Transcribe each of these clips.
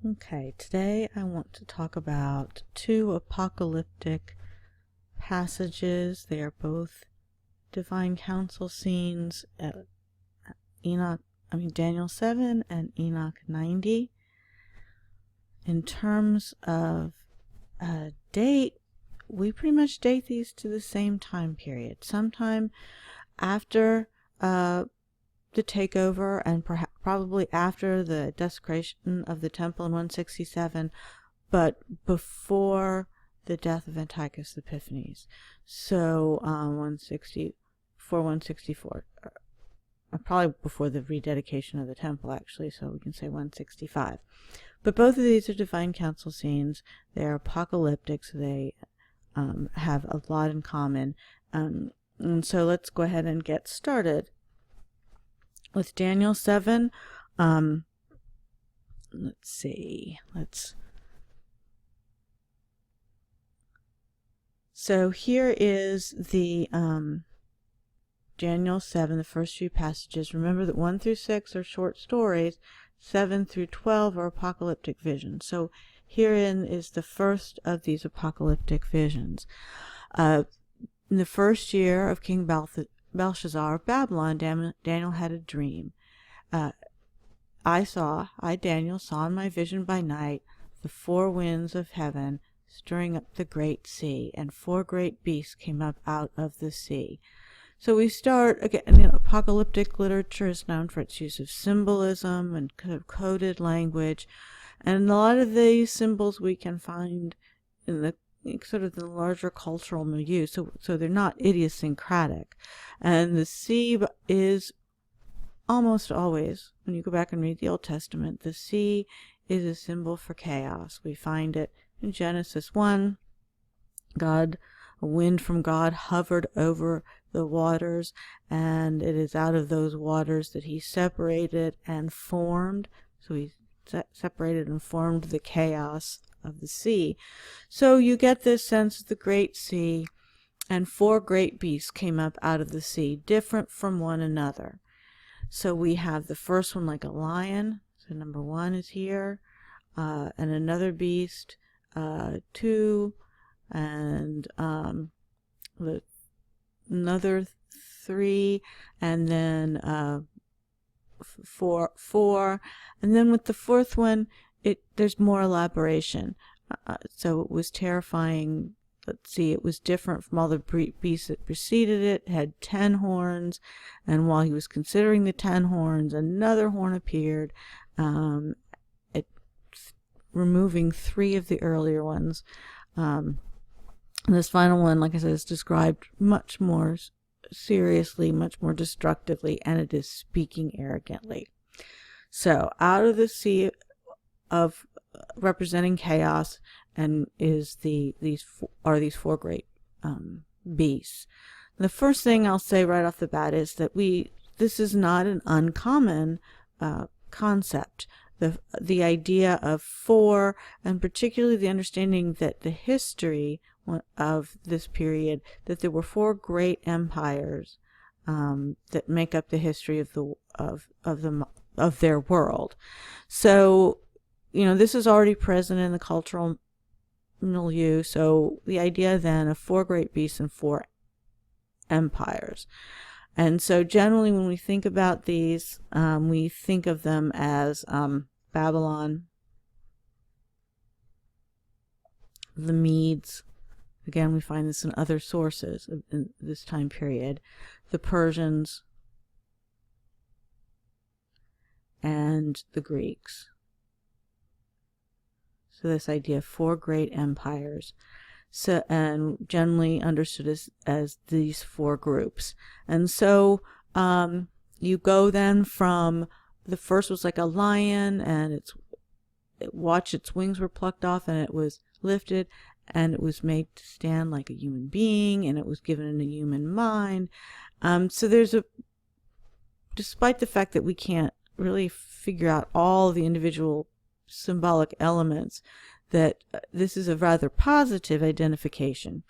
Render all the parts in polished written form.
Okay, today I want to talk about two apocalyptic passages. They are both divine council scenes, Daniel 7 and Enoch 90. In terms of date, we pretty much date these to the same time period, sometime after the takeover and probably after the desecration of the temple in 167, but before the death of Antiochus Epiphanes. So 164, probably before the rededication of the temple, actually, so we can say 165. But both of these are divine council scenes. They're apocalyptic, so they have a lot in common. And so let's go ahead and get started. With Daniel 7, let's see, so here is the Daniel 7, the first few passages. Remember that 1 through 6 are short stories, 7 through 12 are apocalyptic visions. So herein is the first of these apocalyptic visions. In the first year of King Belshazzar of Babylon, Daniel had a dream. I, Daniel, saw in my vision by night the four winds of heaven stirring up the great sea, and four great beasts came up out of the sea. So we start, again, apocalyptic literature is known for its use of symbolism and coded language, and a lot of these symbols we can find in the sort of the larger cultural milieu, so they're not idiosyncratic. And the sea is almost always, when you go back and read the Old Testament, the sea is a symbol for chaos. We find it in Genesis 1. A wind from God hovered over the waters, and it is out of those waters that he separated and formed. So he separated and formed the chaos of the sea. So you get this sense of the great sea, and four great beasts came up out of the sea, different from one another. So we have the first one like a lion, so number 1 is here, and another beast, 2, and another 3, and then 4, and then with the fourth one, there's more elaboration. So it was terrifying. Let's see, it was different from all the beasts that preceded it. It had 10 horns, and while he was considering the 10 horns, another horn appeared, removing 3 of the earlier ones. And this final one, like I said, is described much more seriously, much more destructively, and it is speaking arrogantly. So out of the sea of representing chaos, and is these four great beasts. The first thing I'll say right off the bat is that this is not an uncommon concept. The idea of 4, and particularly the understanding that the history of this period, that there were 4 great empires that make up the history of their world. So this is already present in the cultural milieu. So the idea then of 4 great beasts and 4 empires. And so generally when we think about these, we think of them as Babylon, the Medes. Again, we find this in other sources in this time period. The Persians and the Greeks. So this idea of 4 great empires, and generally understood as these 4 groups. And so you go then from the first was like a lion, and its wings were plucked off, and it was lifted, and it was made to stand like a human being, and it was given a human mind. So there's despite the fact that we can't really figure out all the individual symbolic elements, that this is a rather positive identification.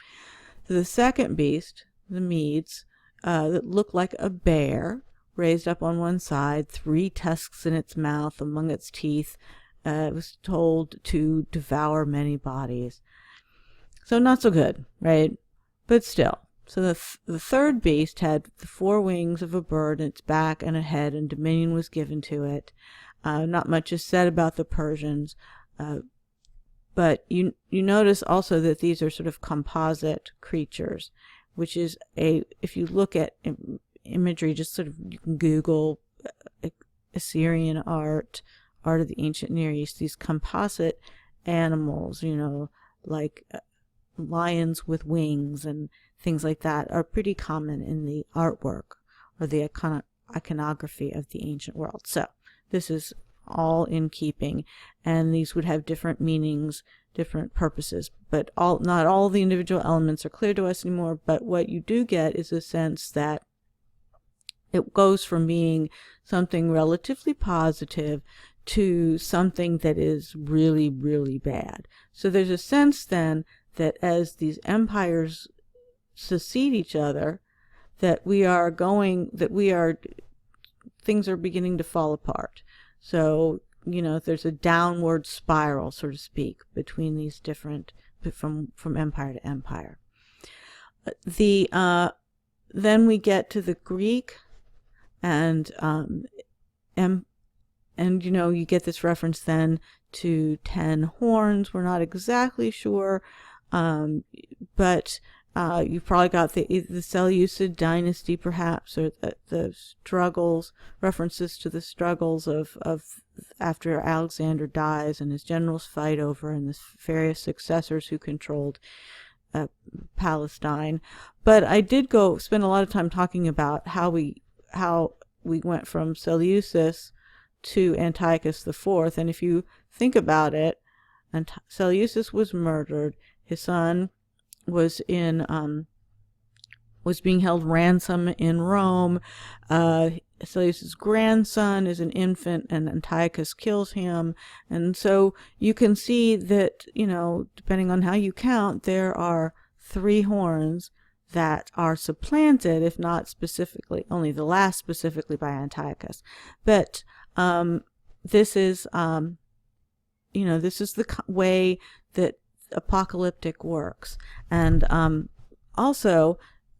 So the second beast, the Medes, that looked like a bear, raised up on one side, 3 tusks in its mouth, among its teeth, was told to devour many bodies. So not so good, right? But still. So the third beast had the 4 wings of a bird in its back and a head, and dominion was given to it. Not much is said about the Persians, but you notice also that these are sort of composite creatures, which is if you look at imagery, just sort of, you can Google Assyrian art of the ancient Near East, these composite animals, like lions with wings and things like that, are pretty common in the artwork or the iconography of the ancient world. So this is all in keeping, and these would have different meanings, different purposes, but not all the individual elements are clear to us anymore. But what you do get is a sense that it goes from being something relatively positive to something that is really, really bad. So there's a sense then that as these empires succeed each other, things are beginning to fall apart. So, there's a downward spiral, so to speak, between these different, from empire to empire. Then we get to the Greek, and you get this reference then to 10 horns. We're not exactly sure, but you've probably got the Seleucid dynasty, perhaps, or the struggles, references to the struggles of after Alexander dies and his generals fight over, and the various successors who controlled Palestine. But I did spend a lot of time talking about how we went from Seleucus to Antiochus IV, and if you think about it, Seleucus was murdered. His son was being held ransom in Rome. Seleucus' grandson is an infant, and Antiochus kills him. And so you can see that, depending on how you count, there are 3 horns that are supplanted, if not specifically, only the last specifically by Antiochus. But this is the way that apocalyptic works. And also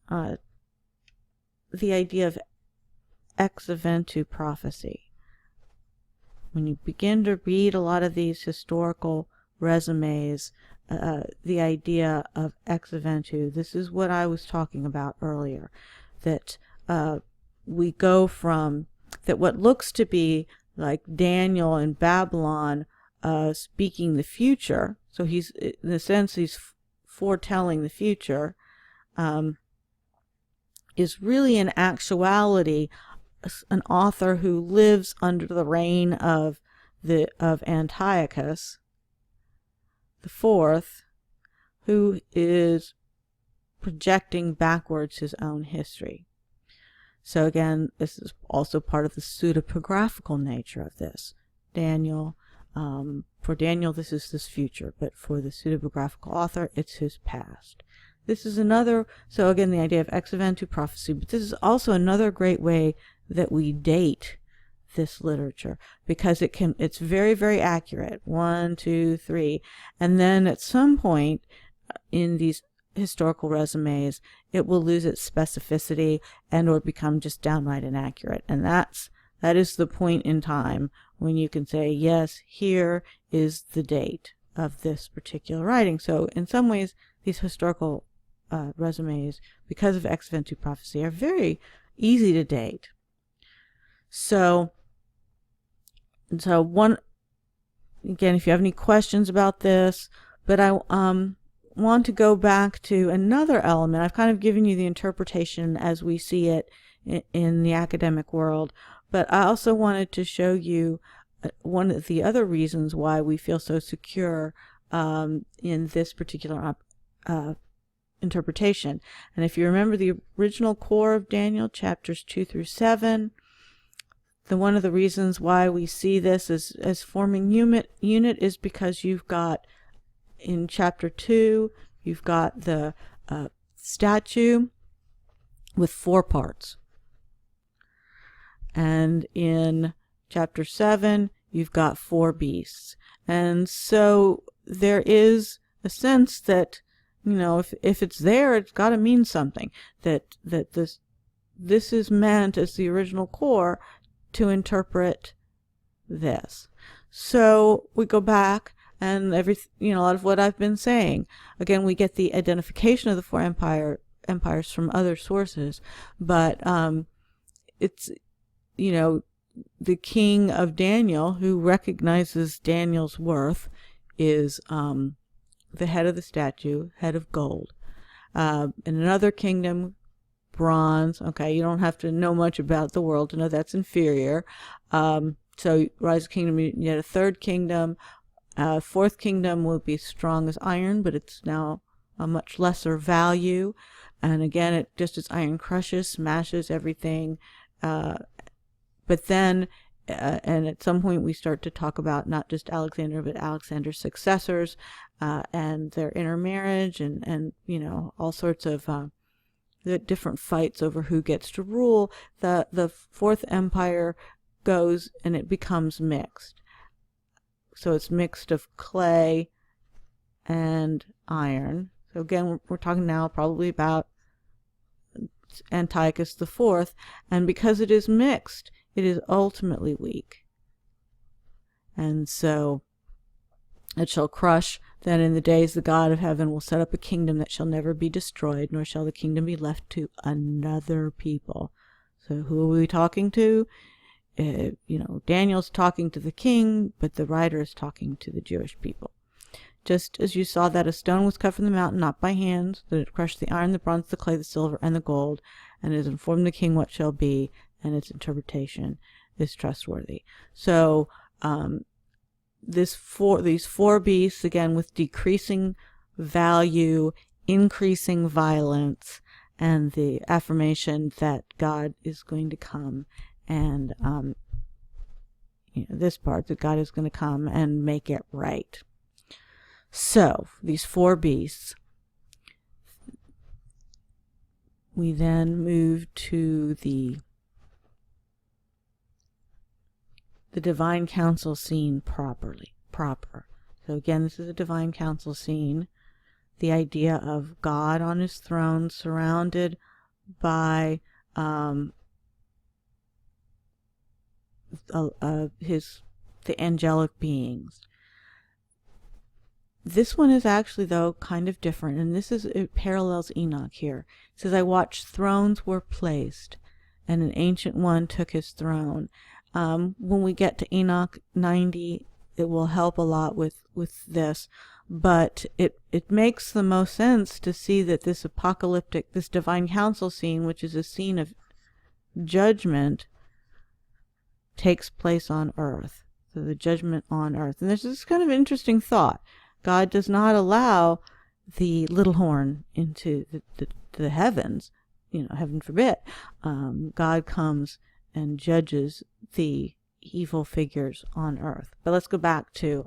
the idea of ex eventu prophecy. When you begin to read a lot of these historical resumes, the idea of ex eventu, this is what I was talking about earlier, that we go from that what looks to be like Daniel in Babylon speaking the future, so he's, in a sense, he's foretelling the future, is really in actuality an author who lives under the reign of Antiochus IV, who is projecting backwards his own history. So again, this is also part of the pseudepigraphical nature of this. For Daniel, this is his future, but for the pseudepigraphical author, it's his past. This is another, so again, the idea of ex eventu prophecy, but this is also another great way that we date this literature, because it's very, very accurate. 1, 2, 3. And then at some point in these historical resumes, it will lose its specificity and or become just downright inaccurate. And that is the point in time when you can say, yes, here is the date of this particular writing. So in some ways, these historical resumes, because of ex eventu prophecy, are very easy to date. So again, if you have any questions about this, but I want to go back to another element. I've kind of given you the interpretation as we see it in the academic world, but I also wanted to show you one of the other reasons why we feel so secure in this particular interpretation. And if you remember the original core of Daniel, chapters 2 through 7, one of the reasons why we see this as forming unit is because you've got, in chapter 2, you've got the statue with 4 parts. And in chapter 7, you've got 4 beasts. And so there is a sense that, if it's there, it's got to mean something. That this is meant as the original core to interpret this. So we go back and a lot of what I've been saying. Again, we get the identification of the 4 empires from other sources, but it's, the king of Daniel, who recognizes Daniel's worth, is the head of the statue, head of gold. In another kingdom, bronze. Okay, you don't have to know much about the world to know that's inferior. So rise of kingdom, yet a third kingdom. Fourth kingdom will be strong as iron, but it's now a much lesser value. And again, it just as iron crushes, smashes everything. But then, and at some point we start to talk about not just Alexander, but Alexander's successors, and their intermarriage, and all sorts of the different fights over who gets to rule. The fourth empire goes and it becomes mixed. So it's mixed of clay and iron. So again, we're talking now probably about Antiochus IV, and because it is mixed, it is ultimately weak. And so it shall crush, then in the days the God of heaven will set up a kingdom that shall never be destroyed, nor shall the kingdom be left to another people. So who are we talking to? Daniel's talking to the king, but the writer is talking to the Jewish people. Just as you saw that a stone was cut from the mountain, not by hands, that it crushed the iron, the bronze, the clay, the silver, and the gold, and it has informed the king what shall be, and its interpretation is trustworthy. So these 4 beasts, again, with decreasing value, increasing violence, and the affirmation that God is going to come, and this part, that God is going to come and make it right. So these 4 beasts. We then move to the divine council scene proper. So again, this is a divine council scene. The idea of God on his throne, surrounded by the angelic beings. This one is actually, though, kind of different, and it parallels Enoch here. It says, I watched thrones were placed, and an ancient one took his throne. When we get to Enoch 90, it will help a lot with this, but it makes the most sense to see that this divine council scene, which is a scene of judgment, takes place on earth. So the judgment on earth. And there's this kind of interesting thought. God does not allow the little horn into the heavens, heaven forbid. God comes and judges the evil figures on earth. But let's go back to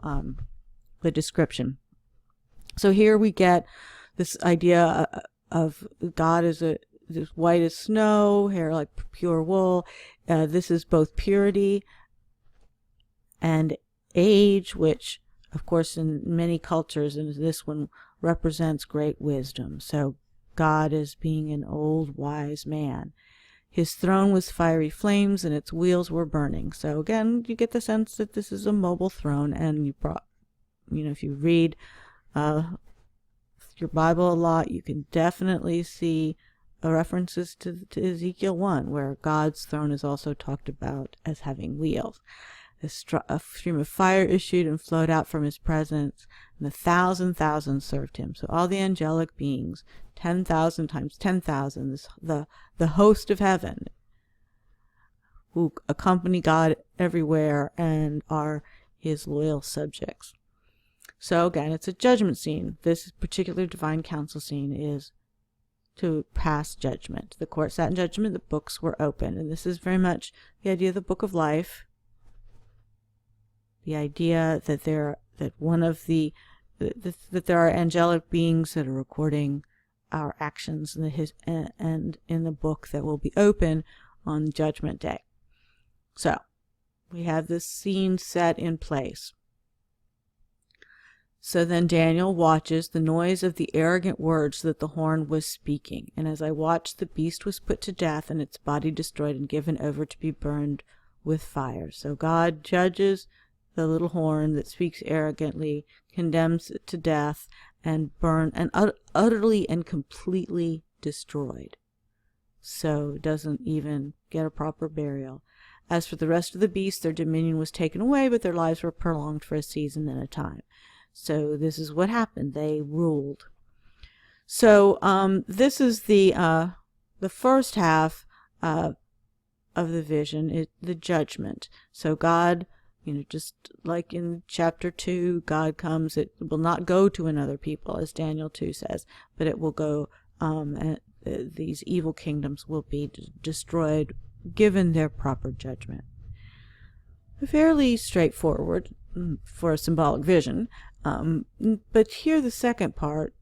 the description. So here we get this idea of God as this white as snow, hair like pure wool. This is both purity and age, which, of course, in many cultures, and this one represents great wisdom. So God as being an old, wise man. His throne was fiery flames, and its wheels were burning. So again, you get the sense that this is a mobile throne, and if you read your Bible a lot, you can definitely see references to Ezekiel 1, where God's throne is also talked about as having wheels. A stream of fire issued and flowed out from his presence, and 1,000,000 served him. So all the angelic beings, 10,000 times 10,000, the host of heaven, who accompany God everywhere and are his loyal subjects. So again, it's a judgment scene. This particular divine council scene is to pass judgment. The court sat in judgment, the books were open. And this is very much the idea of the book of life. The idea that there are angelic beings that are recording our actions and in the book that will be open on Judgment Day. So We have this scene set in place. So then Daniel watches the noise of the arrogant words that the horn was speaking. And as I watched, the beast was put to death and its body destroyed and given over to be burned with fire. So God judges the little horn that speaks arrogantly, condemns it to death, and utterly and completely destroyed. So it doesn't even get a proper burial. As for the rest of the beasts, their dominion was taken away, but their lives were prolonged for a season and a time. So this is what happened. They ruled. So this is the first half of the vision, the judgment. So God, just like in chapter 2, God comes. It will not go to another people, as Daniel 2 says, but it will go. And these evil kingdoms will be destroyed, given their proper judgment. Fairly straightforward for a symbolic vision. But here, the second part,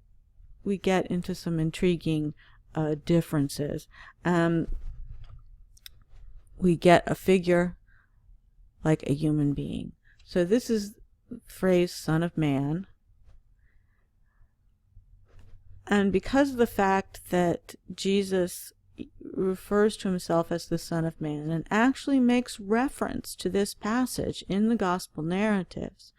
we get into some intriguing differences. We get a figure like a human being. So this is the phrase Son of Man. And because of the fact that Jesus refers to himself as the Son of Man and actually makes reference to this passage in the gospel narratives,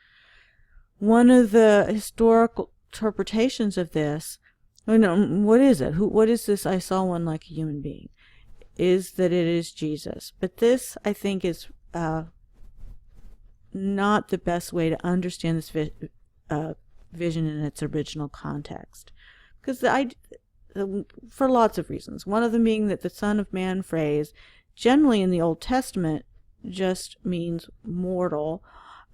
one of the historical interpretations of this, what is it? What is this? I saw one like a human being, is that it is Jesus. But this, I think, is not the best way to understand this vision in its original context. Because for lots of reasons. One of them being that the Son of Man phrase, generally in the Old Testament, just means mortal,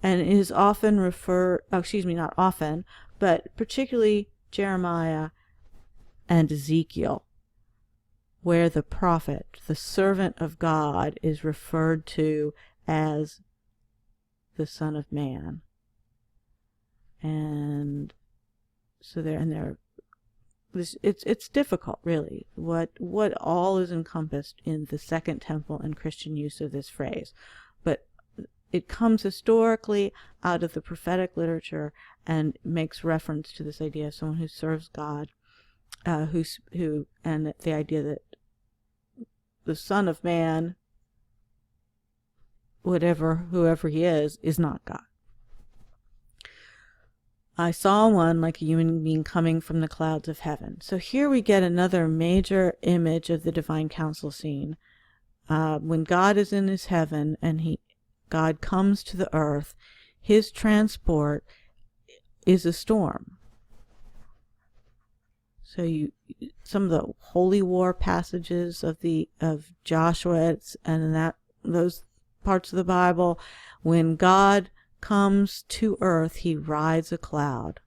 and is often not often, but particularly Jeremiah and Ezekiel, where the prophet, the servant of God, is referred to as the Son of Man. And so it's difficult, really, what all is encompassed in the Second Temple and Christian use of this phrase. But it comes historically out of the prophetic literature and makes reference to this idea of someone who serves God, and the idea that the Son of Man, whoever he is not God. I saw one like a human being coming from the clouds of heaven. So here we get another major image of the divine council scene. When God is in his heaven and God comes to the earth, his transport is a storm. So some of the holy war passages of Joshua and those parts of the Bible, when God comes to earth, he rides a cloud.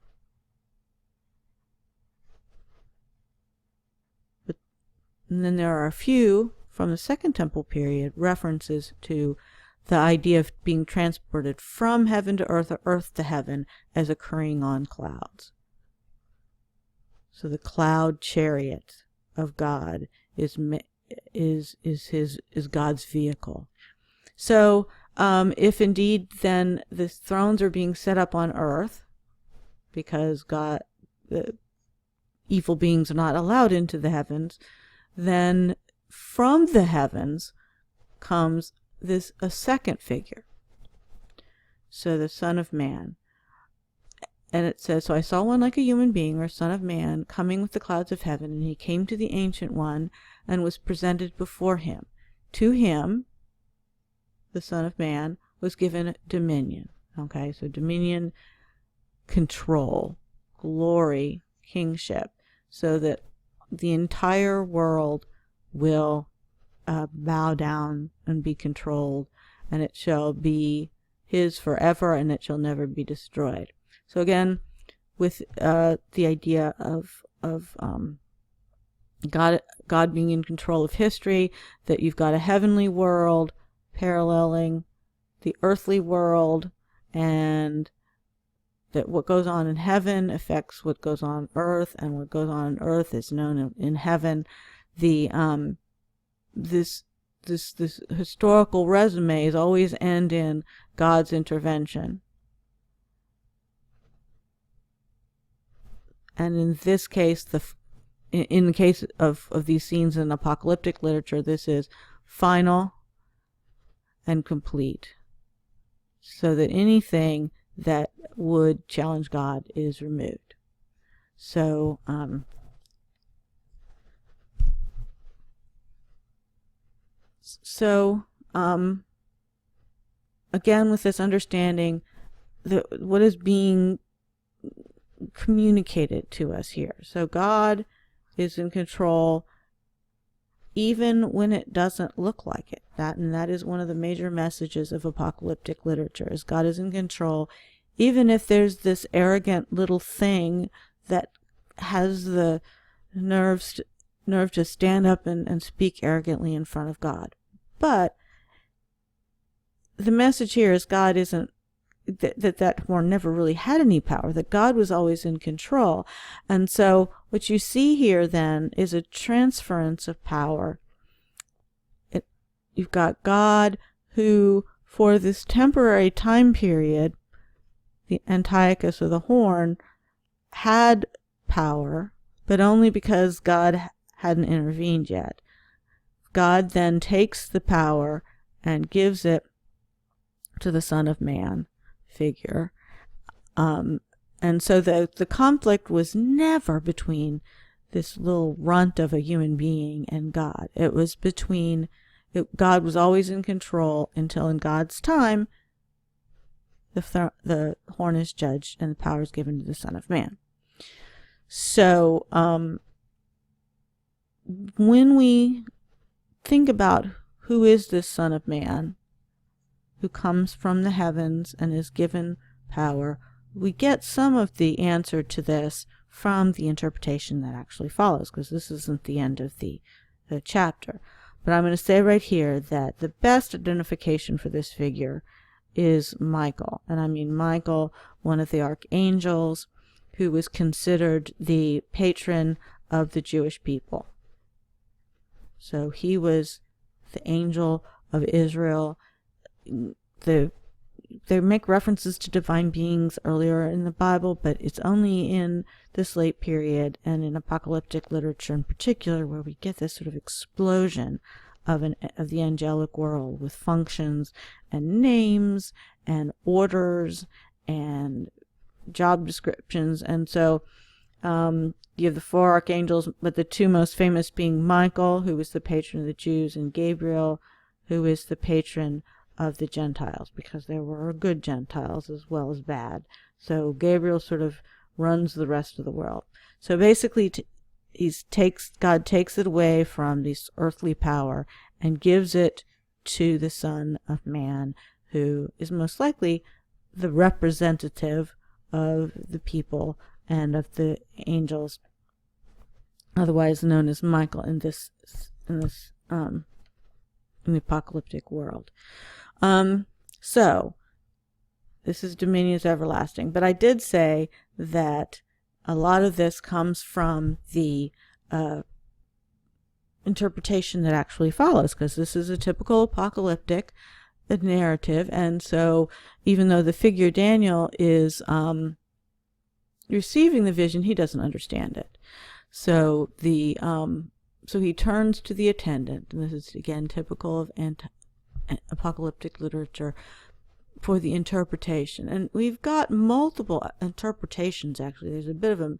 And then there are a few from the Second Temple period references to the idea of being transported from heaven to earth or earth to heaven as occurring on clouds. So the cloud chariot of God is God's vehicle. So if indeed then the thrones are being set up on earth, because the evil beings are not allowed into the heavens, then from the heavens comes a second figure. So the Son of Man. And it says, so I saw one like a human being, or Son of Man, coming with the clouds of heaven, and he came to the Ancient One and was presented before him. To him, the Son of Man, was given dominion. Okay, so dominion, control, glory, kingship, so that the entire world will bow down and be controlled, and it shall be his forever, and it shall never be destroyed. So again, with the idea of God being in control of history, that you've got a heavenly world paralleling the earthly world, and that what goes on in heaven affects what goes on earth, and what goes on earth is known in heaven. This this historical resumes always end in God's intervention. And in this case, in the case of these scenes in apocalyptic literature, this is final and complete, so that anything that would challenge God is removed. So, again, with this understanding, what is being communicated to us here. So God is in control even when it doesn't look like it. That is one of the major messages of apocalyptic literature, is God is in control even if there's this arrogant little thing that has the nerve to stand up and speak arrogantly in front of God. But the message here is God isn't, that horn never really had any power, that God was always in control. And so what you see here then is a transference of power. You've got God who, for this temporary time period, the Antiochus or the horn, had power, but only because God hadn't intervened yet. God then takes the power and gives it to the Son of Man figure. And so the conflict was never between this little runt of a human being and God. It was between, God was always in control until in God's time, the horn is judged and the power is given to the Son of Man. So, when we think about who is this Son of Man, who comes from the heavens and is given power, we get some of the answer to this from the interpretation that actually follows, because this isn't the end of the chapter. But I'm going to say right here that the best identification for this figure is Michael. And I mean Michael, one of the archangels, who was considered the patron of the Jewish people. So he was the angel of Israel. They make references to divine beings earlier in the Bible, but it's only in this late period and in apocalyptic literature in particular where we get this sort of explosion of the angelic world with functions and names and orders and job descriptions. And so you have the four archangels, but the two most famous being Michael, who was the patron of the Jews, and Gabriel, who is the patron of the Gentiles, because there were good Gentiles as well as bad. So Gabriel sort of runs the rest of the world. So basically, God takes it away from this earthly power and gives it to the Son of Man, who is most likely the representative of the people and of the angels, otherwise known as Michael in the apocalyptic world. So this is dominion is everlasting, but I did say that a lot of this comes from the interpretation that actually follows, because this is a typical apocalyptic narrative. And so even though the figure Daniel is receiving the vision, he doesn't understand it. So so he turns to the attendant, and this is again typical of apocalyptic literature, for the interpretation. And we've got multiple interpretations, actually. There's a bit of a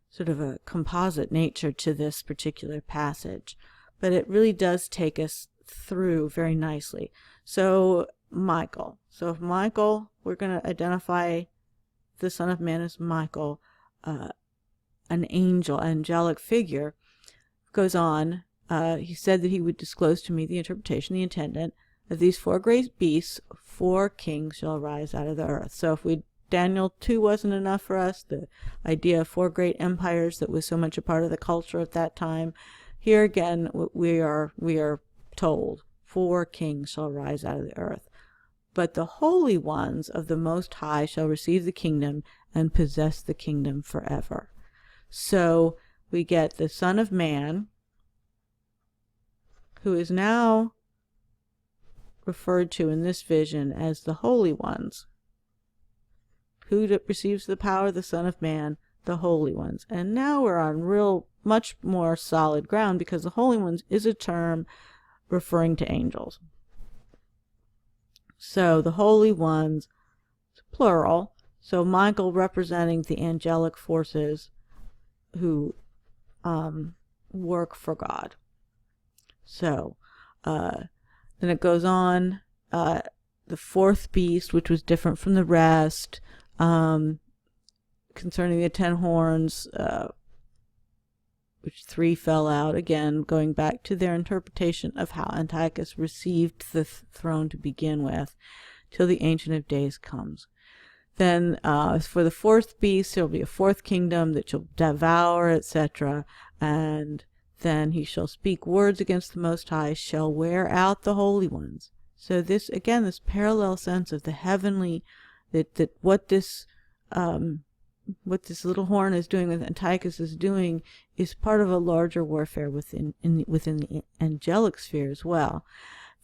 sort of a composite nature to this particular passage, but it really does take us through very nicely. So Michael. So if Michael, we're going to identify the Son of Man as Michael, an angelic figure, goes on. He said that he would disclose to me the interpretation, the attendant, of these four great beasts, 4 kings shall rise out of the earth. So if Daniel 2 wasn't enough for us, the idea of 4 great empires that was so much a part of the culture at that time, here again we are told 4 kings shall rise out of the earth. But the holy ones of the Most High shall receive the kingdom and possess the kingdom forever. So we get the Son of Man, who is now referred to in this vision as the holy ones. Who receives the power of the Son of Man? The holy ones. And now we're on much more solid ground, because the holy ones is a term referring to angels. So the holy ones, plural. So Michael representing the angelic forces who work for God. So then it goes on, the fourth beast, which was different from the rest, concerning the 10 horns, which 3 fell out, again going back to their interpretation of how Antiochus received the throne to begin with, till the Ancient of Days comes. Then for the fourth beast, there will be a fourth kingdom that shall devour, etc. And then he shall speak words against the Most High, shall wear out the holy ones. So this, again, this parallel sense of the heavenly, that what this little horn is doing, with Antiochus is doing, is part of a larger warfare within the angelic sphere as well.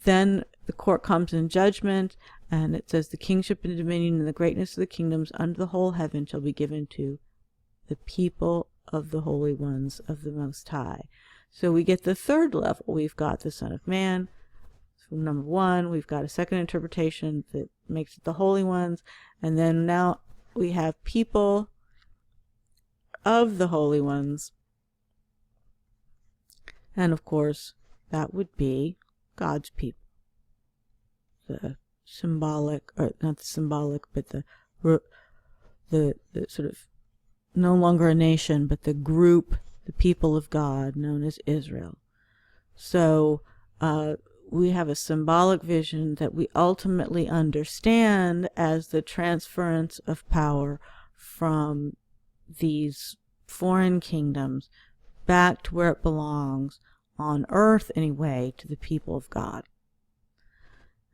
Then the court comes in judgment, and it says, the kingship and dominion and the greatness of the kingdoms under the whole heaven shall be given to the people of the holy ones of the Most High. So we get the third level. We've got the Son of Man. From number 1, we've got a second interpretation that makes it the holy ones. And then now we have people of the holy ones. And of course, that would be God's people. The symbolic, or not the symbolic, but the sort of no longer a nation, but the group, the people of God, known as Israel. So we have a symbolic vision that we ultimately understand as the transference of power from these foreign kingdoms back to where it belongs, on earth anyway, to the people of God.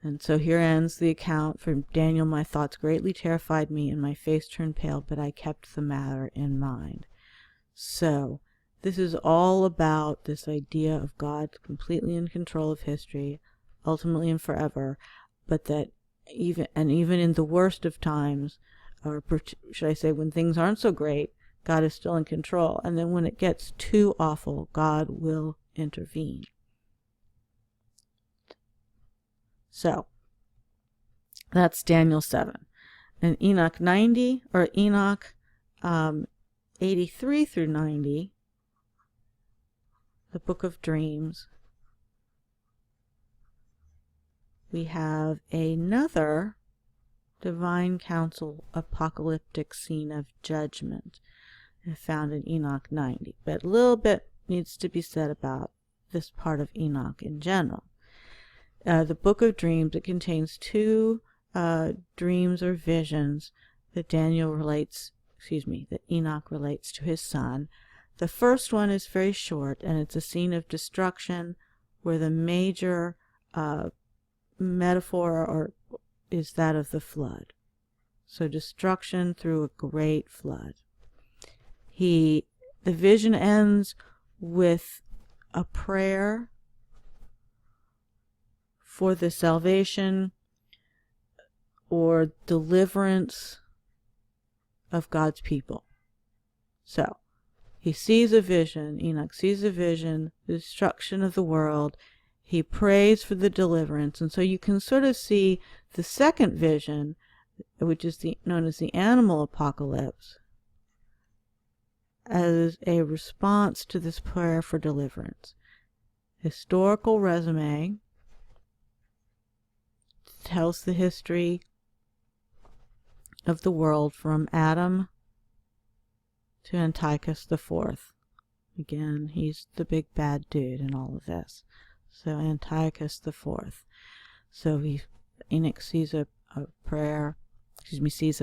And so here ends the account from Daniel. My thoughts greatly terrified me, and my face turned pale, but I kept the matter in mind. So this is all about this idea of God completely in control of history, ultimately and forever, but that even in the worst of times, or should I say when things aren't so great, God is still in control. And then when it gets too awful, God will intervene. So that's Daniel 7. And Enoch 90, or Enoch 83 through 90, the Book of Dreams, we have another divine council apocalyptic scene of judgment found in Enoch 90. But a little bit needs to be said about this part of Enoch in general. The Book of Dreams, it contains 2 dreams or visions that that Enoch relates to his son. The first one is very short, and it's a scene of destruction where the major metaphor is that of the flood. So destruction through a great flood. The vision ends with a prayer for the salvation or deliverance of God's people. So he sees a vision, Enoch sees a vision, the destruction of the world. He prays for the deliverance. And so you can sort of see the second vision, which is known as the animal apocalypse, as a response to this prayer for deliverance. Historical resume tells the history of the world from Adam to Antiochus IV. Again, he's the big bad dude in all of this. So Antiochus IV. So Enoch sees a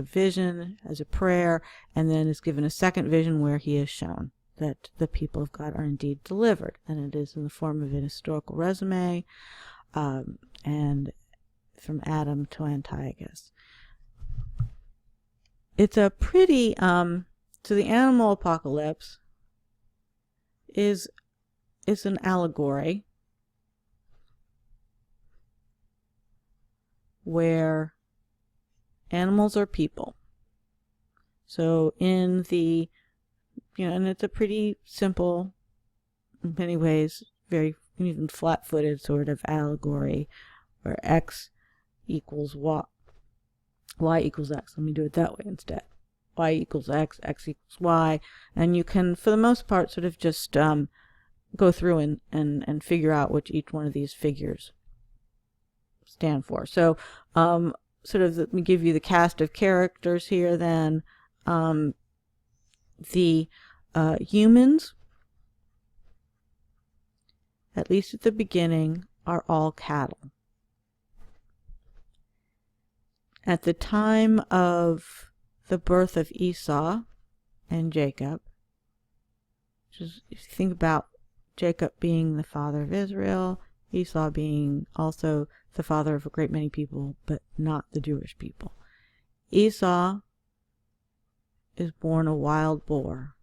vision as a prayer, and then is given a second vision where he is shown that the people of God are indeed delivered, and it is in the form of an historical resume, and from Adam to Antiochus. It's a pretty, so the animal apocalypse is an allegory where animals are people. So in the, and it's a pretty simple, in many ways, very even flat-footed sort of allegory, where x equals y equals x. Let me do it that way instead. Y equals x, x equals y, and you can, for the most part, sort of just go through and figure out what each one of these figures stand for. So sort of let me give you the cast of characters here then. The humans, at least at the beginning, are all cattle. At the time of the birth of Esau and Jacob, just if you think about Jacob being the father of Israel, Esau being also the father of a great many people, but not the Jewish people. Esau is born a wild boar.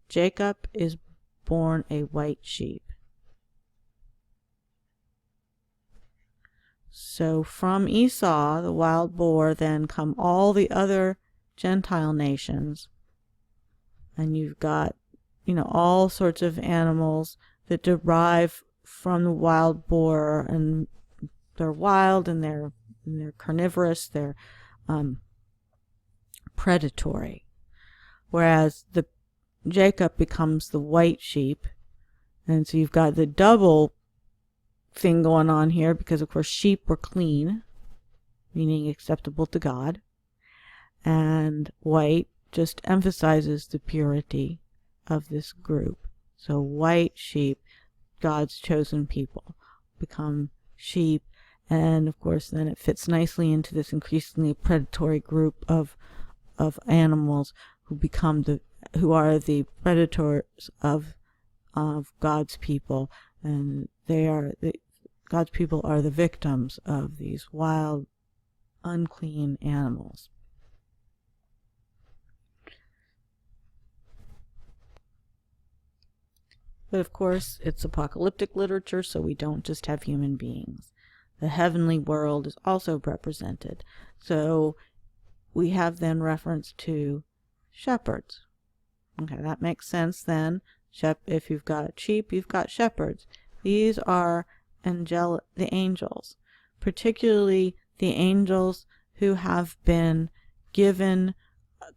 Jacob is born a white sheep. So from Esau, the wild boar, then come all the other Gentile nations. And you've got, all sorts of animals that derive from the wild boar, and they're wild and they're carnivorous, they're predatory. Whereas Jacob becomes the white sheep, and so you've got the double thing going on here, because of course sheep were clean, meaning acceptable to God, and white just emphasizes the purity of this group. So white sheep, God's chosen people, become sheep, and of course then it fits nicely into this increasingly predatory group of animals who are the predators of God's people, and God's people are the victims of these wild, unclean animals. But of course, it's apocalyptic literature, so we don't just have human beings. The heavenly world is also represented. So we have then reference to shepherds. Okay, that makes sense then. If you've got sheep, you've got shepherds. These are the angels, particularly the angels who have been given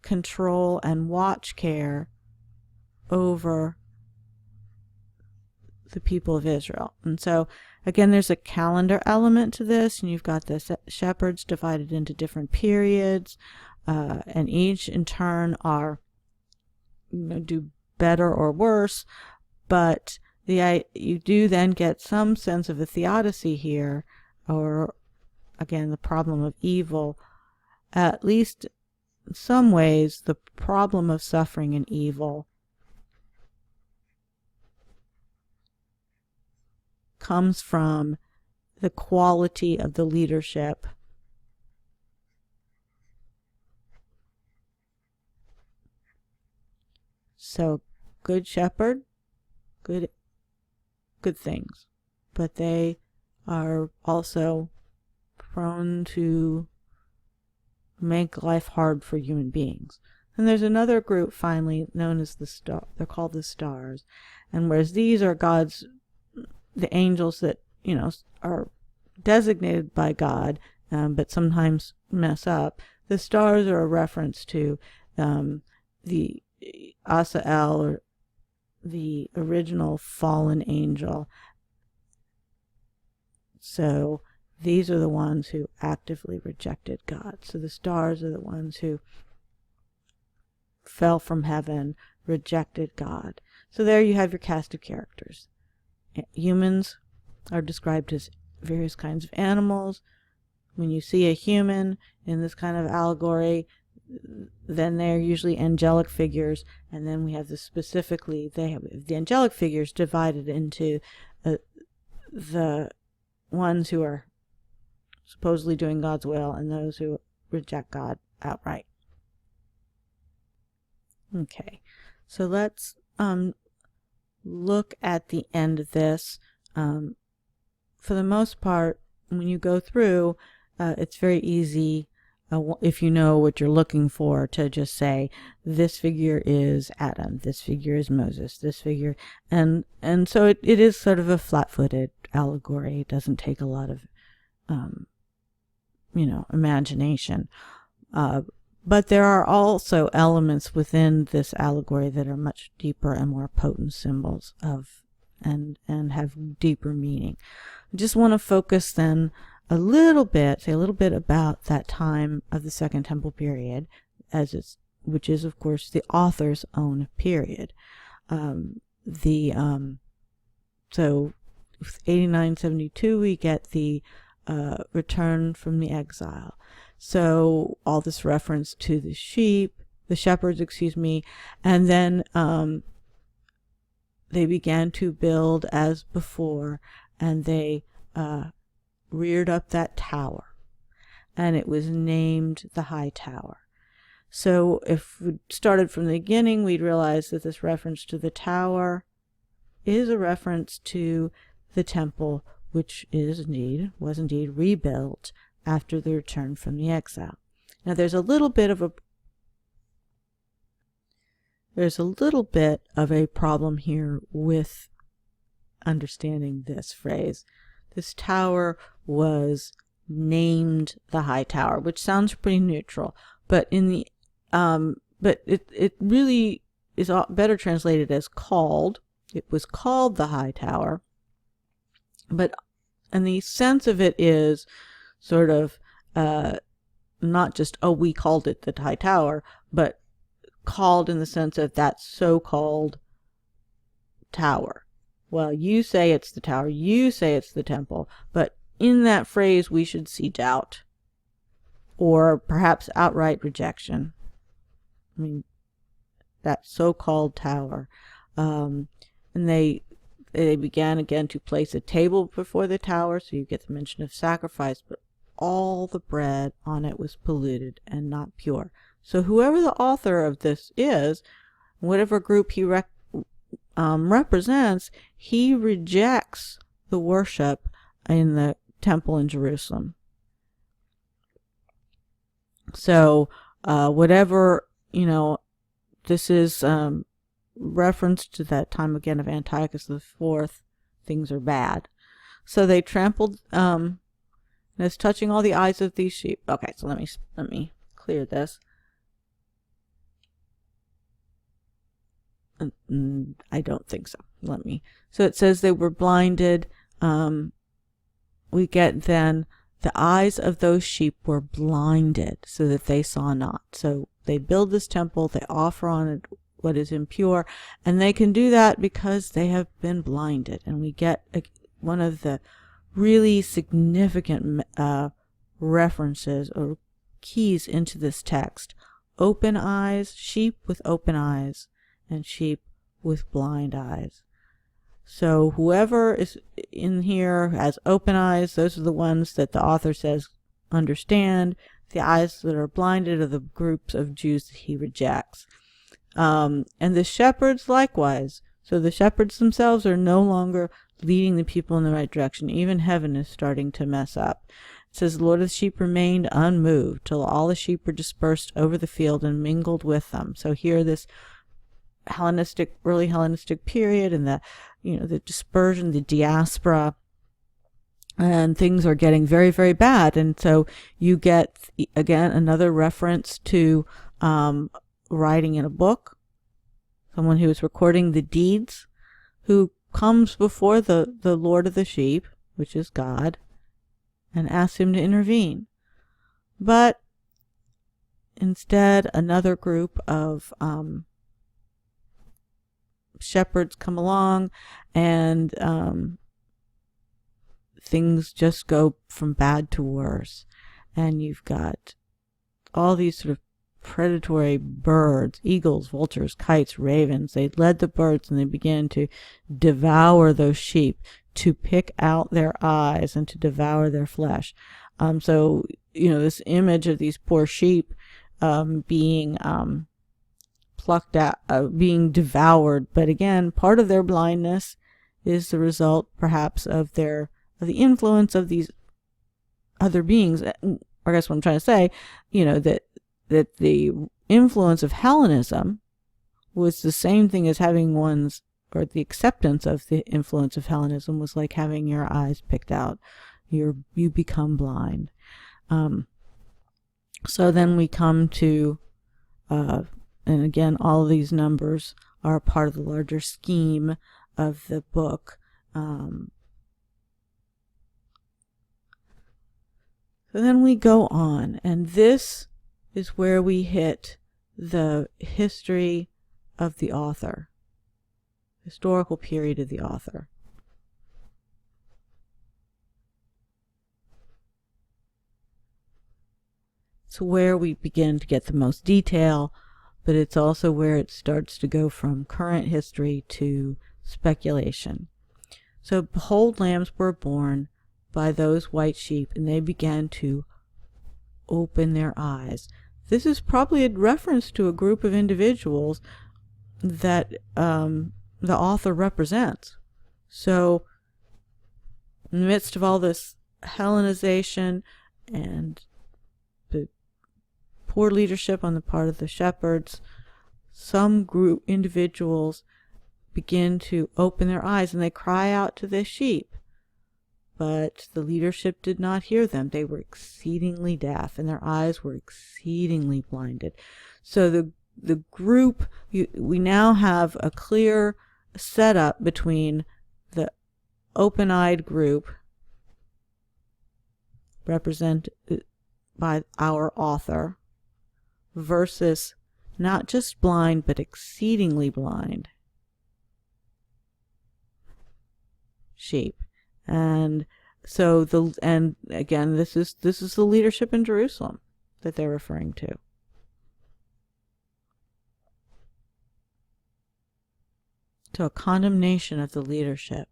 control and watch care over the people of Israel. And so again, there's a calendar element to this, and you've got the shepherds divided into different periods, and each in turn are do better or worse, but you do then get some sense of a theodicy here, or again the problem of evil. At least in some ways, the problem of suffering and evil comes from the quality of the leadership So good shepherd, good things, but they are also prone to make life hard for human beings. And there's another group finally known as the star. They're called the stars. And whereas these are the angels that, are designated by God, but sometimes mess up, the stars are a reference to the Asael, or the original fallen angel. So these are the ones who actively rejected God. So the stars are the ones who fell from heaven, rejected God. So there you have your cast of characters. Humans are described as various kinds of animals. When you see a human in this kind of allegory, then they're usually angelic figures, and then we have the angelic figures divided into the ones who are supposedly doing God's will and those who reject God outright. Okay, so let's look at the end of this. For the most part, when you go through, it's very easy, if you know what you're looking for, to just say, this figure is Adam, this figure is Moses, this figure, and so it is sort of a flat-footed allegory. It doesn't take a lot of, imagination. But there are also elements within this allegory that are much deeper and more potent symbols of, and have deeper meaning. I just want to focus then say a little bit about that time of the Second Temple period, which is of course the author's own period. So 89-72 we get the return from the exile. So all this reference to the shepherds, and then they began to build as before, and they reared up that tower, and it was named the High Tower. So if we started from the beginning, we'd realize that this reference to the tower is a reference to the temple, which was indeed rebuilt after the return from the exile. Now there's a little bit of a problem here with understanding this phrase. This tower was named the High Tower, which sounds pretty neutral, but it really is better translated as called. It was called the High Tower, and the sense of it is sort of not just, we called it the High Tower, but called in the sense of that so-called tower. Well, you say it's the tower, you say it's the temple, but in that phrase we should see doubt, or perhaps outright rejection. I mean, that so-called tower. And they began again to place a table before the tower, so you get the mention of sacrifice, but all the bread on it was polluted and not pure. So whoever the author of this is, whatever group he represents, he rejects the worship in the temple in Jerusalem. So whatever, this is reference to that time again of Antiochus IV, things are bad. So they trampled, and it's touching all the eyes of these sheep. Okay, so let me clear this. I don't think so. So it says they were blinded. We get then the eyes of those sheep were blinded so that they saw not. So they build this temple, they offer on it what is impure, and they can do that because they have been blinded. And we get one of the really significant references or keys into this text. Open eyes, sheep with open eyes, and sheep with blind eyes. So whoever is in here has open eyes. Those are the ones that the author says understand. The eyes that are blinded are the groups of Jews that he rejects. And the shepherds likewise. So the shepherds themselves are no longer leading the people in the right direction. Even heaven is starting to mess up. It says, the Lord of the sheep remained unmoved till all the sheep were dispersed over the field and mingled with them. So here this early Hellenistic period, and the dispersion, the diaspora, and things are getting very, very bad. And so you get, again, another reference to writing in a book, someone who is recording the deeds, who comes before the Lord of the sheep, which is God, and asks him to intervene. But instead, another group of shepherds come along, and things just go from bad to worse. And you've got all these sort of predatory birds, eagles, vultures, kites, ravens. They led the birds, and they began to devour those sheep, to pick out their eyes and to devour their flesh. So this image of these poor sheep being plucked out, being devoured. But again, part of their blindness is the result, perhaps, of the influence of these other beings. I guess what I'm trying to say, that the influence of Hellenism was the same thing as having one's, or the acceptance of the influence of Hellenism was like having your eyes picked out. You become blind. So then we come to, and again, all of these numbers are part of the larger scheme of the book. So then we go on, and this is where we hit the history of the author, historical period of the author. It's where we begin to get the most detail, but it's also where it starts to go from current history to speculation. So, behold, lambs were born by those white sheep, and they began to open their eyes. This is probably a reference to a group of individuals that the author represents. So, in the midst of all this Hellenization and the poor leadership on the part of the shepherds, some group individuals begin to open their eyes, and they cry out to the sheep. But the leadership did not hear them. They were exceedingly deaf, and their eyes were exceedingly blinded. So the group, we now have a clear setup between the open-eyed group, represented by our author, versus not just blind, but exceedingly blind sheep. And so again, this is the leadership in Jerusalem that they're referring to. So a condemnation of the leadership.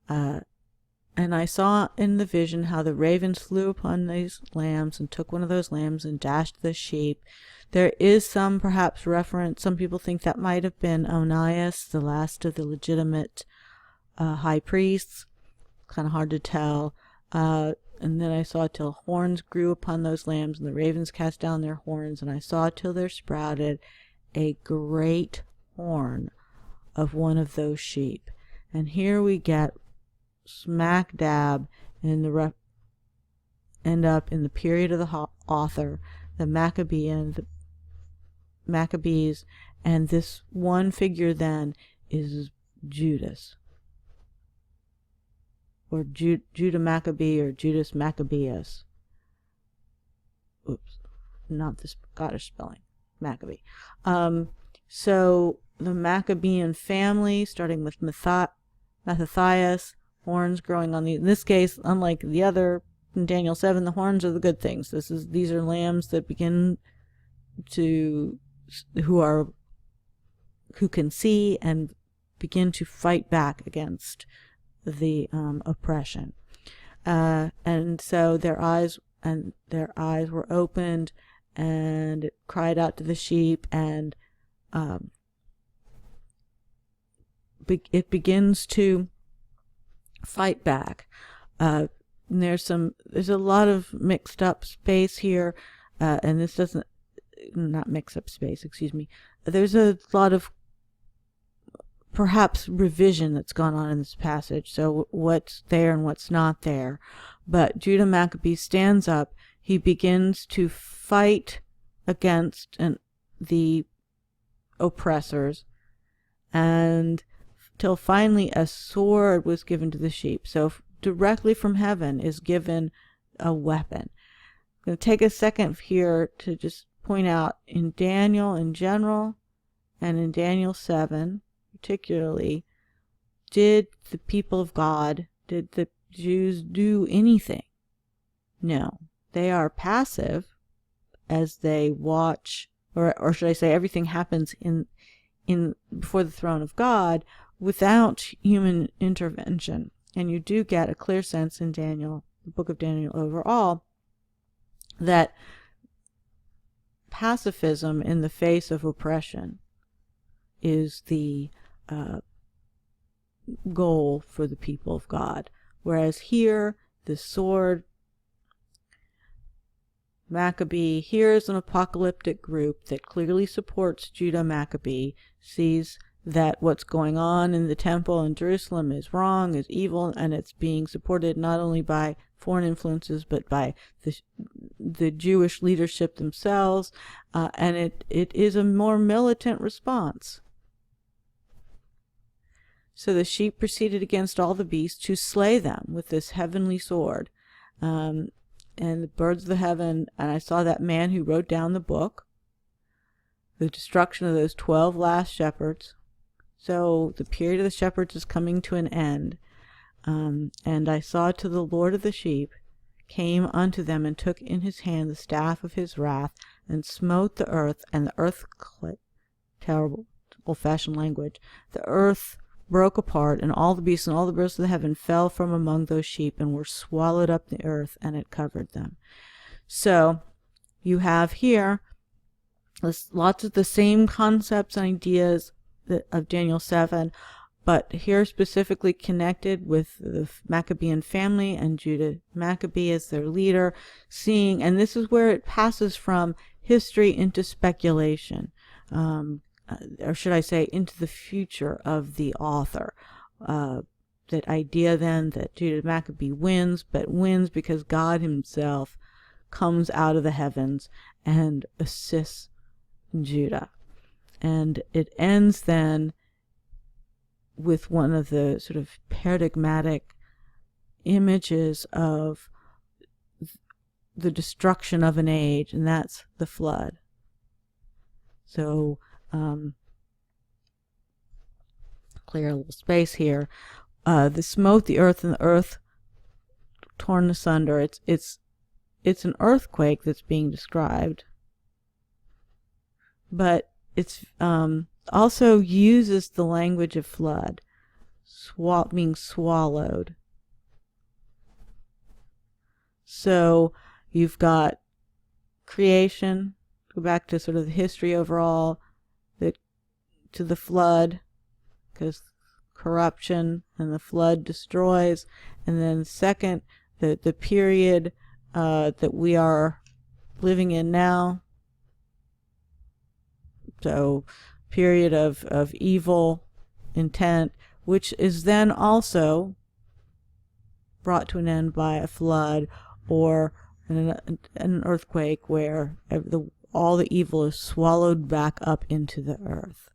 And I saw in the vision how the ravens flew upon these lambs and took one of those lambs and dashed the sheep. There is some perhaps reference. Some people think that might have been Onias, the last of the legitimate high priests. Kind of hard to tell. And then I saw till horns grew upon those lambs, and the ravens cast down their horns, and I saw till there sprouted a great horn of one of those sheep. And here we get smack dab in the end up in the period of the author, the Maccabees, and this one figure then is Judas, or Judah Maccabee, or Judas Maccabeus. Oops, not the Scottish spelling, Maccabee. So the Maccabean family, starting with Mattathias, horns growing on in this case, unlike the other in Daniel 7, the horns are the good things. These are lambs that begin to, who can see and begin to fight back against the oppression. And so their eyes were opened, and it cried out to the sheep, and it begins to fight back. There's a lot of mixed up space here, and this doesn't, not mix up space, excuse me. There's a lot of perhaps revision that's gone on in this passage, so what's there and what's not there. But Judah Maccabee stands up. He begins to fight against the oppressors, and till finally a sword was given to the sheep. So directly from heaven is given a weapon. I'm going to take a second here to just point out, in Daniel in general and in Daniel 7 particularly, did the people of God, did the Jews do anything? No. They are passive as they watch, or should I say, everything happens in before the throne of God without human intervention. And you do get a clear sense in Daniel, the book of Daniel overall, that pacifism in the face of oppression is the goal for the people of God. Whereas here, the sword Maccabee. Here's an apocalyptic group that clearly supports Judah Maccabee, sees that what's going on in the temple in Jerusalem is wrong, is evil, and it's being supported not only by foreign influences but by the Jewish leadership themselves, and it is a more militant response. So the sheep proceeded against all the beasts to slay them with this heavenly sword, and the birds of the heaven, and I saw that man who wrote down the book, the destruction of those 12 last shepherds. So the period of the shepherds is coming to an end. And I saw till the Lord of the sheep came unto them and took in his hand the staff of his wrath and smote the earth, and the earth, terrible old-fashioned language, the earth broke apart, and all the beasts and all the birds of the heaven fell from among those sheep and were swallowed up in the earth, and it covered them. So you have here lots of the same concepts and ideas of Daniel 7, but here specifically connected with the Maccabean family and Judah Maccabee as their leader, seeing, and this is where it passes from history into speculation, or should I say into the future of the author. That idea then that Judah Maccabee wins, but wins because God himself comes out of the heavens and assists Judah. And it ends then with one of the sort of paradigmatic images of the destruction of an age, and that's the flood. So, clear a little space here. The smote the earth, and the earth torn asunder. It's an earthquake that's being described, but it's also uses the language of flood, being swallowed. So you've got creation, go back to sort of the history overall, to the flood, because corruption and the flood destroys, and then second, the period that we are living in now. So period of evil intent, which is then also brought to an end by a flood or an earthquake where all the evil is swallowed back up into the earth.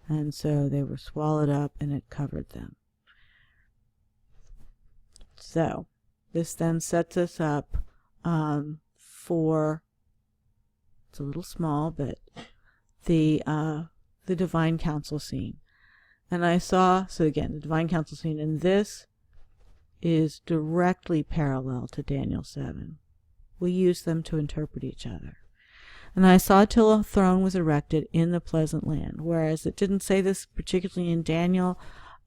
And so they were swallowed up and it covered them. So this then sets us up for, it's a little small, but the divine council scene. And I saw, so again, the divine council scene, and this is directly parallel to Daniel 7. We use them to interpret each other. And I saw till a throne was erected in the pleasant land. Whereas it didn't say this particularly in Daniel.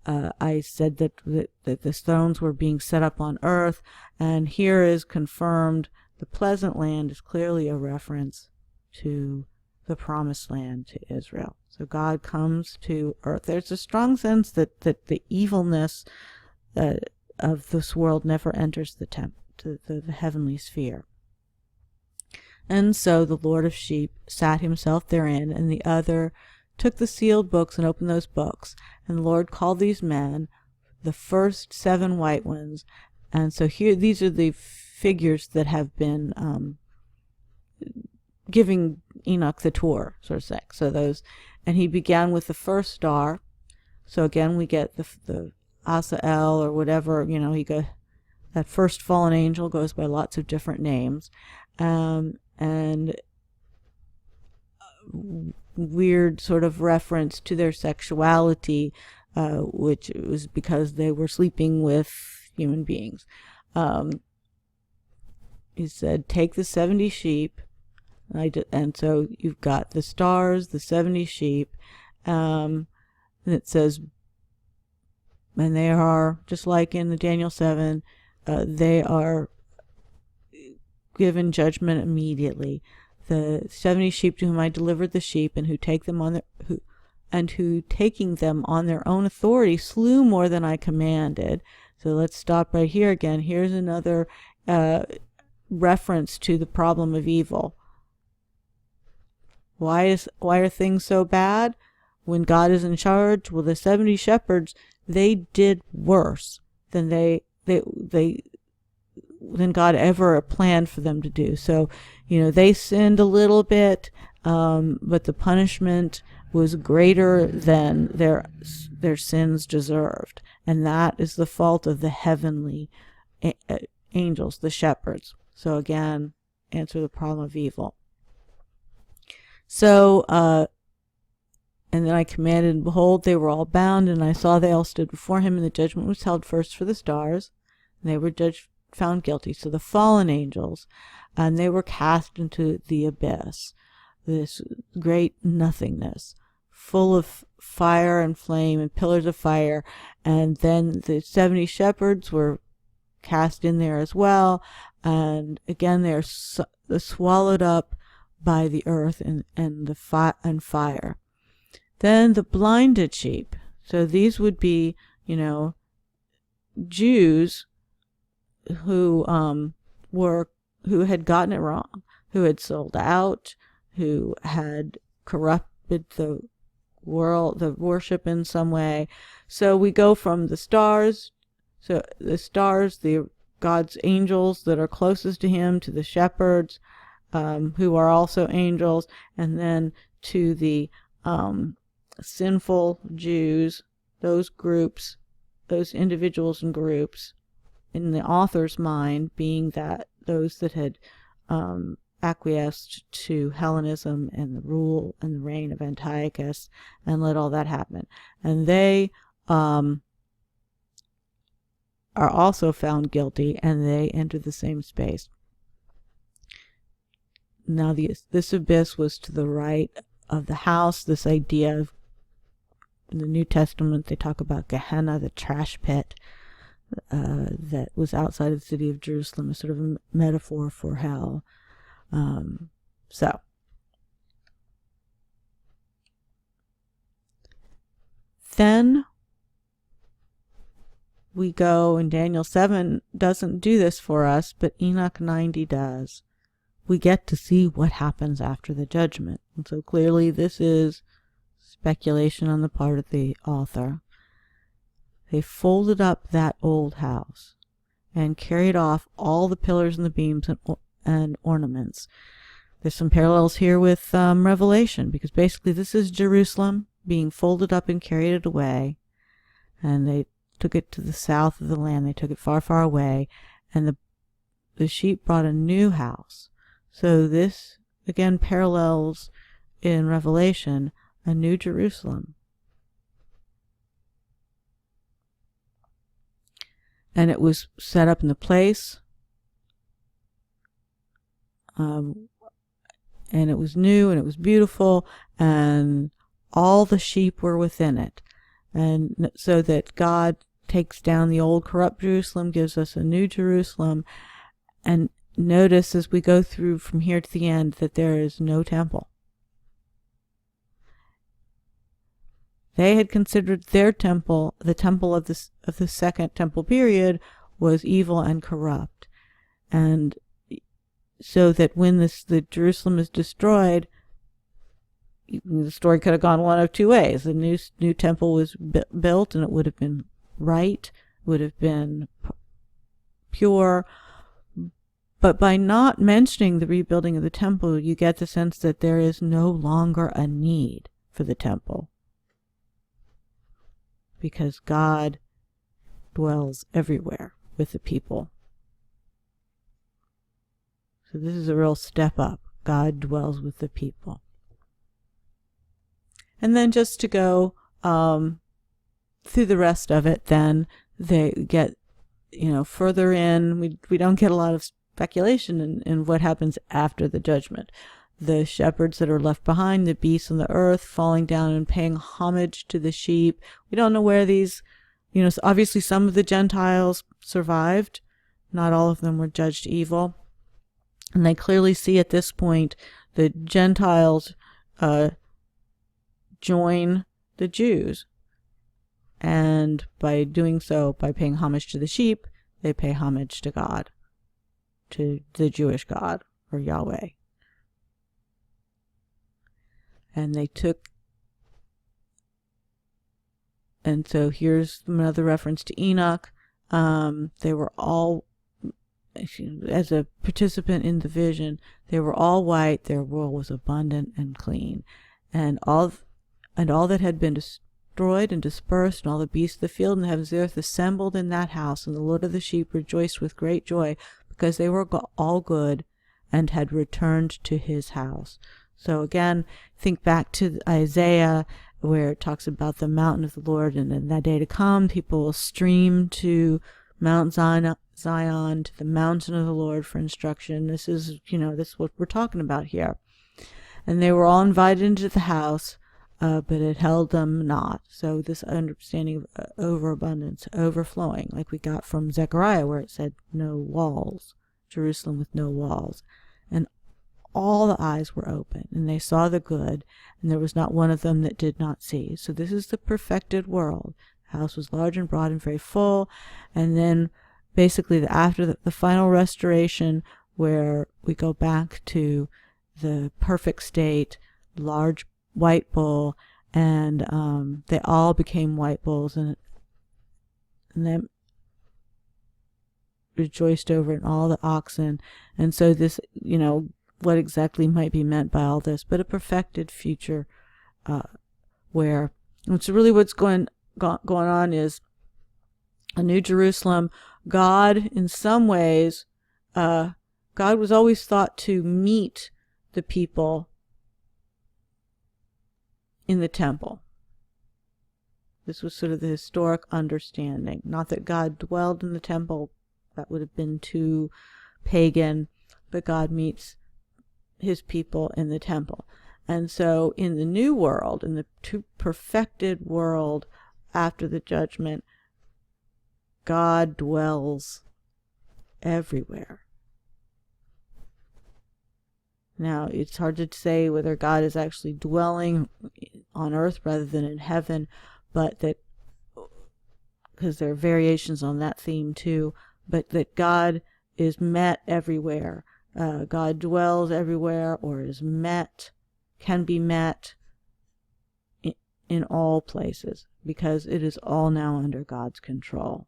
I said that the thrones were being set up on earth, and here is confirmed the pleasant land is clearly a reference to the promised land to Israel. So God comes to earth. There's a strong sense that the evilness of this world never enters the heavenly sphere. And so the Lord of sheep sat himself therein, and the other took the sealed books and opened those books. And the Lord called these men the first 7 white ones. And so here, these are the figures that have been giving Enoch the tour, sort of thing. So those, and he began with the first star. So again, we get the Asael or whatever, he goes, that first fallen angel goes by lots of different names. And weird sort of reference to their sexuality, which was because they were sleeping with human beings. He said, take the 70 sheep, and so you've got the stars, the 70 sheep, and it says, and they are, just like in the Daniel 7, they are given judgment immediately. The 70 sheep to whom I delivered the sheep, and who taking them on their own authority slew more than I commanded. So let's stop right here again. Here's another reference to the problem of evil. Why are things so bad when God is in charge? Well, the 70 shepherds, they did worse than than God ever planned for them to do. So, they sinned a little bit, but the punishment was greater than their sins deserved. And that is the fault of the heavenly angels, the shepherds. So again, answer the problem of evil. So, and then I commanded, and behold, they were all bound, and I saw they all stood before him, and the judgment was held first for the stars, and they were found guilty. So the fallen angels, and they were cast into the abyss, this great nothingness, full of fire and flame and pillars of fire. And then the 70 shepherds were cast in there as well, and again they're swallowed up by the earth and fire. Then the blinded sheep. So these would be, Jews who had gotten it wrong, who had sold out, who had corrupted the world, the worship in some way. So we go from the stars, God's angels that are closest to him, to the shepherds, who are also angels, and then to the sinful Jews, those groups, those individuals and groups, in the author's mind being that those that had acquiesced to Hellenism and the rule and the reign of Antiochus and let all that happen. And they are also found guilty, and they enter the same space. Now this abyss was to the right of the house. This idea of, in the New Testament, they talk about Gehenna, the trash pit, that was outside of the city of Jerusalem, a sort of a metaphor for hell. So then we go, and Daniel 7 doesn't do this for us, but Enoch 90 does. We get to see what happens after the judgment. And so clearly this is speculation on the part of the author. They folded up that old house and carried off all the pillars and the beams and ornaments. There's some parallels here with Revelation, because basically this is Jerusalem being folded up and carried it away, and they took it to the south of the land. They took it far, far away, and the sheep brought a new house. So this, again, parallels in Revelation a new Jerusalem. And it was set up in the place, and it was new, and it was beautiful, and all the sheep were within it. And so that God takes down the old corrupt Jerusalem, gives us a new Jerusalem. And notice as we go through from here to the end that there is no temple. They had considered their temple, the temple of the second temple period, was evil and corrupt. And so that when the Jerusalem is destroyed, the story could have gone one of two ways. The new temple was built, and it would have been right, would have been pure. But by not mentioning the rebuilding of the temple, you get the sense that there is no longer a need for the temple, because God dwells everywhere with the people. So this is a real step up. God dwells with the people. And then just to go through the rest of it, then they get, further in. We don't get a lot of speculation in what happens after the judgment. The shepherds that are left behind, the beasts on the earth, falling down and paying homage to the sheep. We don't know where these, obviously some of the Gentiles survived. Not all of them were judged evil. And they clearly see at this point the Gentiles join the Jews. And by doing so, by paying homage to the sheep, they pay homage to God. to the Jewish God, or Yahweh. And they took, and so here's another reference to Enoch. They were all, as a participant in the vision, they were all white. Their wool was abundant and clean, and all that had been destroyed and dispersed, and all the beasts of the field and the heavens of the earth assembled in that house. And the Lord of the sheep rejoiced with great joy, because they were all good, and had returned to his house. So again, think back to Isaiah, where it talks about the mountain of the Lord, and in that day to come, people will stream to Mount Zion, to the mountain of the Lord for instruction. This is what we're talking about here. And they were all invited into the house, but it held them not. So this understanding of overabundance, overflowing, like we got from Zechariah, where it said no walls, Jerusalem with no walls. And all the eyes were open, and they saw the good, and there was not one of them that did not see. So this is the perfected world. The house was large and broad and very full. And then basically after the final restoration, where we go back to the perfect state, large white bull, and they all became white bulls, and then rejoiced over it, and all the oxen. And so this, what exactly might be meant by all this, but a perfected future, where it's really what's going on is a new Jerusalem. God, in some ways, God was always thought to meet the people in the temple. This was sort of the historic understanding. Not that God dwelled in the temple, that would have been too pagan, but God meets his people in the temple. And so in the new world, in the perfected world after the judgment, God dwells everywhere. Now, it's hard to say whether God is actually dwelling on earth rather than in heaven, but that, because there are variations on that theme too, but that God is met everywhere. God dwells everywhere, or is met, can be met in all places, because it is all now under God's control.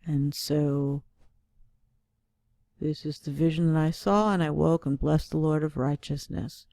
And so this is the vision that I saw, and I woke and blessed the Lord of righteousness.